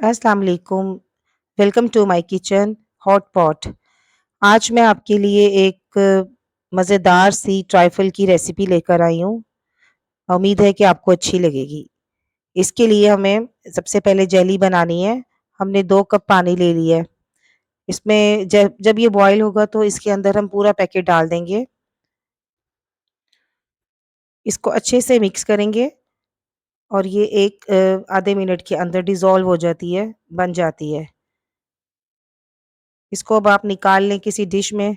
अस्सलाम वालेकुम। Welcome to my kitchen hot pot. आज मैं आपके लिए एक मज़ेदार सी ट्राइफल की रेसिपी लेकर आई हूँ। उम्मीद है कि आपको अच्छी लगेगी। इसके लिए हमें सबसे पहले जेली बनानी है। हमने 2 कप पानी ले लिया है। इसमें जब जब ये बॉयल होगा तो इसके अंदर हम पूरा पैकेट डाल देंगे। इसको अच्छे से मिक्स करेंगे और ये एक आधे मिनट के अंदर डिज़ॉल्व हो जाती है, बन जाती है। इसको अब आप निकाल लें किसी डिश में।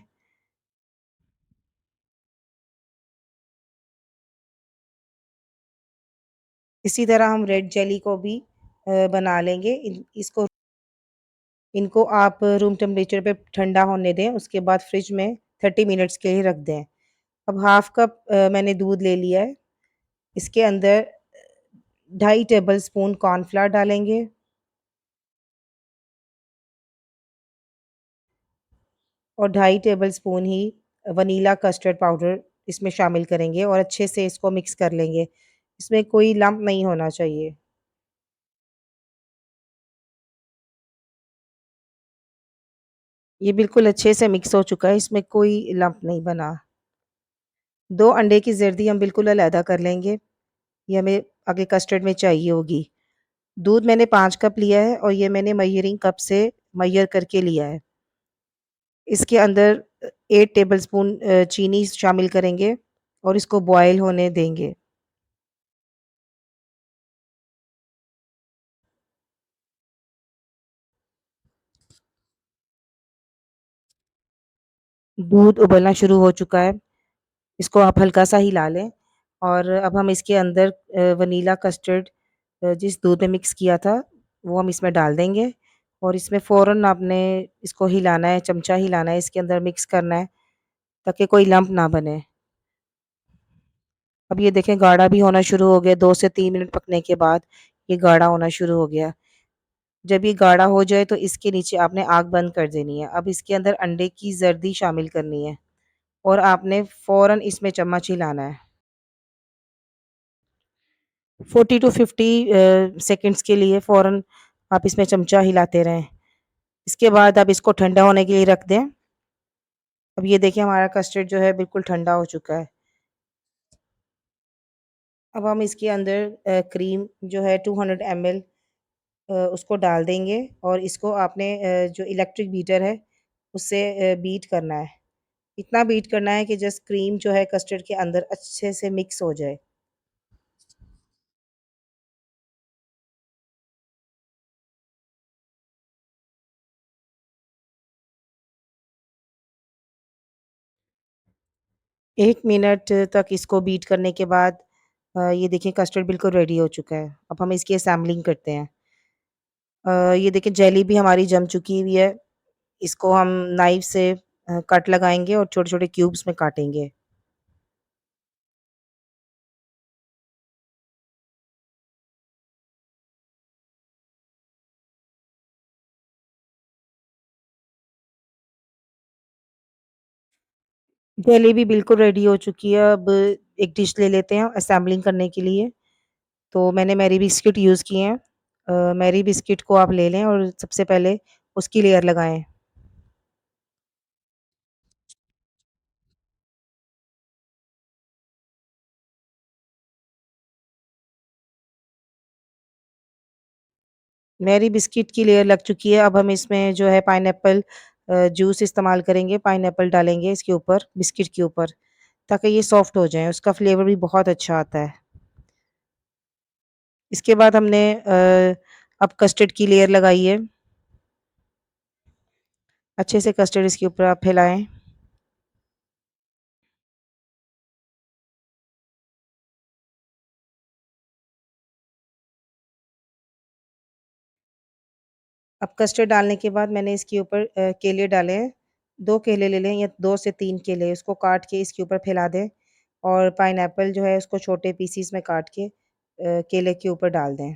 इसी तरह हम रेड जेली को भी बना लेंगे। इनको आप रूम टेम्परेचर पे ठंडा होने दें, उसके बाद फ्रिज में 30 मिनट्स के लिए रख दें। अब हाफ कप मैंने दूध ले लिया है। इसके अंदर 2.5 टेबल स्पून कॉर्नफ्लावर डालेंगे और 2.5 टेबल स्पून ही वनीला कस्टर्ड पाउडर इसमें शामिल करेंगे और अच्छे से इसको मिक्स कर लेंगे। इसमें कोई लम्प नहीं होना चाहिए। ये बिल्कुल अच्छे से मिक्स हो चुका है, इसमें कोई लम्प नहीं बना। 2 अंडे की ज़र्दी हम बिल्कुल अलग कर लेंगे। ये हमें आगे कस्टर्ड में चाहिए होगी। दूध मैंने 5 कप लिया है और ये मैंने मेजरिंग कप से मेजर करके लिया है। इसके अंदर 8 टेबलस्पून चीनी शामिल करेंगे और इसको बॉयल होने देंगे। दूध उबलना शुरू हो चुका है, इसको आप हल्का-सा हिला लें और अब हम इसके अंदर वनीला कस्टर्ड जिस दूध में मिक्स किया था, वो हम इसमें डाल देंगे और इसमें फ़ौरन आपने इसको हिलाना है, चमचा हिलाना है, इसके अंदर मिक्स करना है ताकि कोई लम्प ना बने। अब ये देखें गाढ़ा भी होना शुरू हो गया। 2 से 3 मिनट पकने के बाद ये गाढ़ा होना शुरू हो गया। जब ये गाढ़ा हो जाए तो इसके नीचे आपने आग बंद कर देनी है। अब इसके अंदर अंडे की ज़र्दी शामिल करनी है और आपने फ़ौरन इसमें चम्मच हिलाना है। 40 टू 50 सेकंड्स के लिए फ़ौरन आप इसमें चमचा हिलाते रहें। इसके बाद आप इसको ठंडा होने के लिए रख दें। अब ये देखिए हमारा कस्टर्ड जो है बिल्कुल ठंडा हो चुका है। अब हम इसके अंदर क्रीम जो है 200 ml उसको डाल देंगे और इसको आपने जो इलेक्ट्रिक बीटर है उससे बीट करना है। इतना बीट करना है कि जस्ट क्रीम जो है कस्टर्ड के अंदर अच्छे से मिक्स हो जाए। एक मिनट तक इसको बीट करने के बाद ये देखिए कस्टर्ड बिल्कुल रेडी हो चुका है। अब हम इसकी असेंबलिंग करते हैं। ये देखिए जेली भी हमारी जम चुकी हुई है। इसको हम नाइफ से कट लगाएँगे और छोटे-छोटे क्यूब्स में काटेंगे। जलेबी बिल्कुल रेडी हो चुकी है। अब एक डिश ले लेते हैं असेंबलिंग करने के लिए। तो मैंने मैरी बिस्किट यूज़ किए हैं। मैरी बिस्किट को आप ले लें और सबसे पहले उसकी लेयर लगाएँ। मैरी बिस्किट की लेयर लग चुकी है। अब हम इसमें जो है पाइनएप्पल जूस इस्तेमाल करेंगे। पाइनएप्पल डालेंगे इसके ऊपर, बिस्किट के ऊपर, ताकि ये सॉफ्ट हो जाएँ। उसका फ्लेवर भी बहुत अच्छा आता है। इसके बाद हमने अब कस्टर्ड की लेयर लगाई है। अच्छे से कस्टर्ड इसके ऊपर आप फैलाएँ। अब कस्टर्ड डालने के बाद मैंने इसके ऊपर केले डाले हैं। 2 केले ले लें या 2 से 3 केले, उसको काट के इसके ऊपर फैला दें और पाइनएप्पल जो है उसको छोटे पीसेस में काट के केले के ऊपर डाल दें।